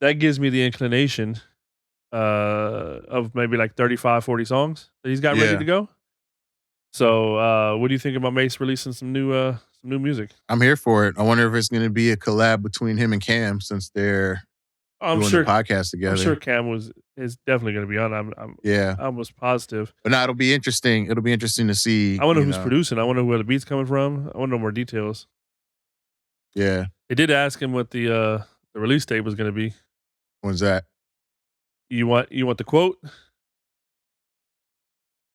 that gives me the inclination of maybe like 35, 40 songs that he's got ready Yeah. to go. So, what do you think about Mase releasing some new music? I'm here for it. I wonder if it's going to be a collab between him and Cam since they're I'm doing the sure podcast I'm sure together. Cam is definitely gonna be on. I'm Yeah. almost positive. But now it'll be interesting. It'll be interesting to see, I wanna know you who's know. producing. I wanna know where the beat's coming from. I wanna know more details. Yeah. They did ask him what the release date was gonna be. When's that? You want the quote?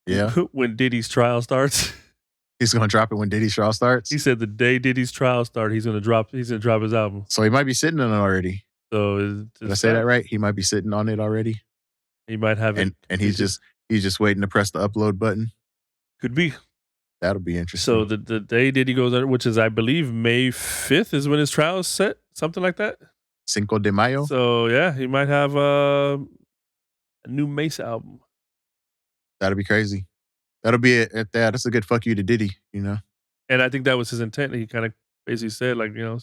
Yeah. When Diddy's trial starts. He's going to drop it when Diddy's trial starts. He said the day Diddy's trial starts, he's gonna drop his album. So he might be sitting on it already. So Did I say that right? He might be sitting on it already. He might have it. And he's just waiting to press the upload button. Could be. That'll be interesting. So the day Diddy goes on, which is I believe May 5th is when his trial is set, something like that. Cinco de Mayo. So yeah, he might have a new Mase album. That'll be crazy. That'll be it at that. That's a good fuck you to Diddy, you know? And I think that was his intent. He kind of basically said, like, some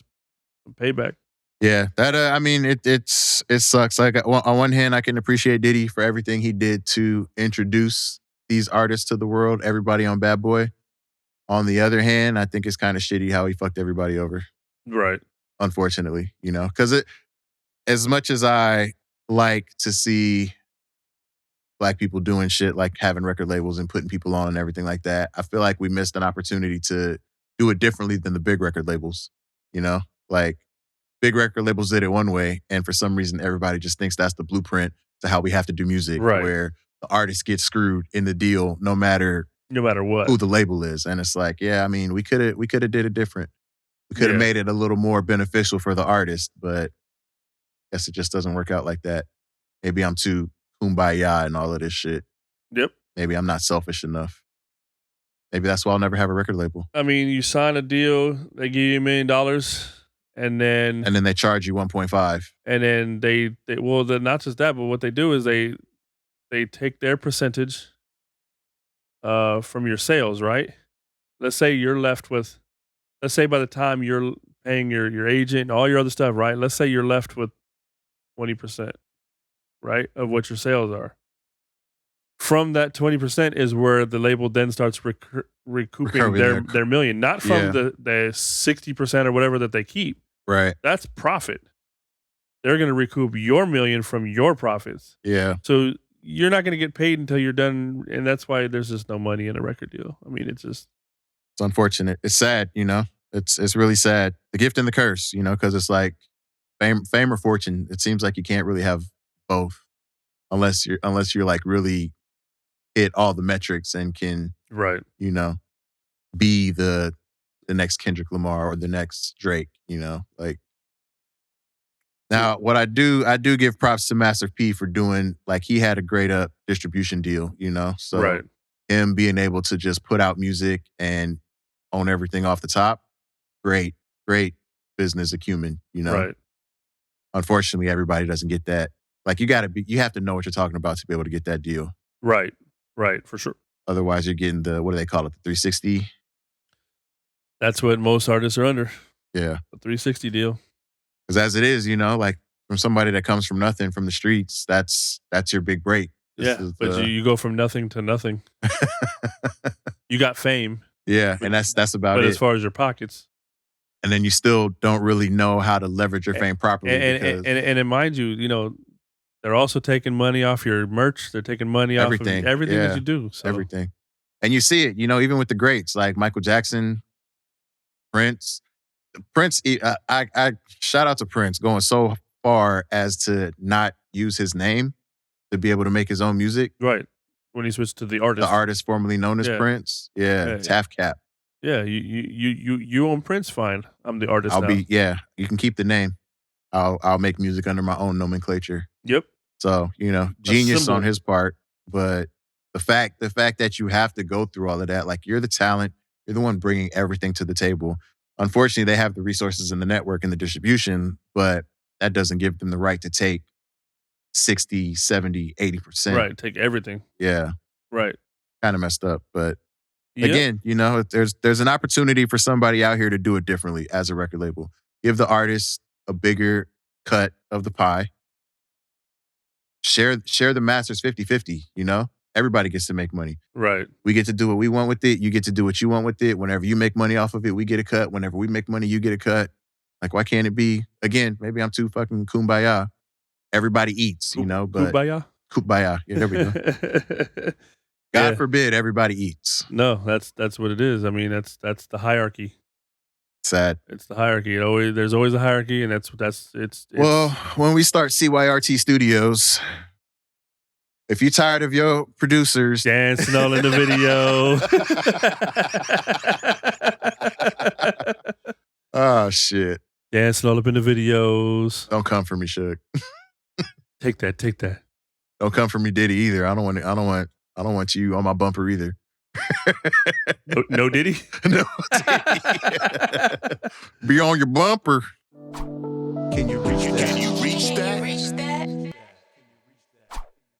payback. Yeah, that I mean, it sucks. Like on one hand, I can appreciate Diddy for everything he did to introduce these artists to the world, everybody on Bad Boy. On the other hand, I think it's kind of shitty how he fucked everybody over. Right. Unfortunately, because as much as I like to see Black people doing shit like having record labels and putting people on and everything like that, I feel like we missed an opportunity to do it differently than the big record labels. Like big record labels did it one way, and for some reason, everybody just thinks that's the blueprint to how we have to do music, Right. where the artist gets screwed in the deal no matter what who the label is. And it's like, yeah, I mean, we could have did it different. We could have made it a little more beneficial for the artist, but I guess it just doesn't work out like that. Maybe I'm too kumbaya and all of this shit. Yep. Maybe I'm not selfish enough. Maybe that's why I'll never have a record label. I mean, you sign a deal, they give you $1 million, and then they charge you 1.5. And then they well, not just that, but what they do is they take their percentage from your sales, right? Let's say by the time you're paying your agent and all your other stuff, right? Let's say you're left with 20%, right, of what your sales are. From that 20% is where the label then starts recouping their million, not from the 60% or whatever that they keep. Right. That's profit. They're going to recoup your million from your profits. Yeah. So you're not going to get paid until you're done, and that's why there's just no money in a record deal. I mean, it's unfortunate. It's sad, It's really sad. The gift and the curse, because it's like fame or fortune. It seems like you can't really have both unless you're like really hit all the metrics and can be the next Kendrick Lamar or the next Drake. Like. Now, what I do give props to Master P for doing, like, he had a great distribution deal, So him being able to just put out music and own everything off the top, great business acumen, Right. Unfortunately, everybody doesn't get that. Like, you have to know what you're talking about to be able to get that deal. Right, for sure. Otherwise, you're getting the, what do they call it, the 360? That's what most artists are under. Yeah. The 360 deal. Because as it is, like from somebody that comes from nothing, from the streets, that's your big break. But you go from nothing to nothing. You got fame. Yeah, and that's about it. But it. as far as your pockets. And then you still don't really know how to leverage your fame properly. And mind you, they're also taking money off your merch. They're taking money off of everything that you do. So. Everything. And you see it, even with the greats like Michael Jackson, Prince, I shout out to Prince going so far as to not use his name to be able to make his own music. Right. When he switched to the artist formerly known as Prince. Yeah. Taff Cap. Yeah. You own Prince, fine. I'm the artist now. You can keep the name. I'll make music under my own nomenclature. Yep. So, genius on his part. But the fact that you have to go through all of that, like, you're the talent, you're the one bringing everything to the table. Unfortunately, they have the resources and the network and the distribution, but that doesn't give them the right to take 60, 70, 80%. Right, take everything. Yeah. Right. Kind of messed up. But again, there's an opportunity for somebody out here to do it differently as a record label. Give the artist a bigger cut of the pie. Share the masters 50-50, you know? Everybody gets to make money. Right. We get to do what we want with it. You get to do what you want with it. Whenever you make money off of it, we get a cut. Whenever we make money, you get a cut. Like, why can't it be? Again, maybe I'm too fucking kumbaya. Everybody eats, you know, but Kumbaya? kumbaya. Yeah, there we go. God forbid everybody eats. No, that's what it is. I mean, that's the hierarchy. Sad. It's the hierarchy. There's always a hierarchy, and it's Well, when we start CYRT Studios, if you're tired of your producers dancing all in the video. Oh shit. Dancing all up in the videos. Don't come for me, Suge. Take that. Don't come for me, Diddy, either. I don't want you on my bumper either. No Diddy? No Diddy. Be on your bumper. Can you reach that?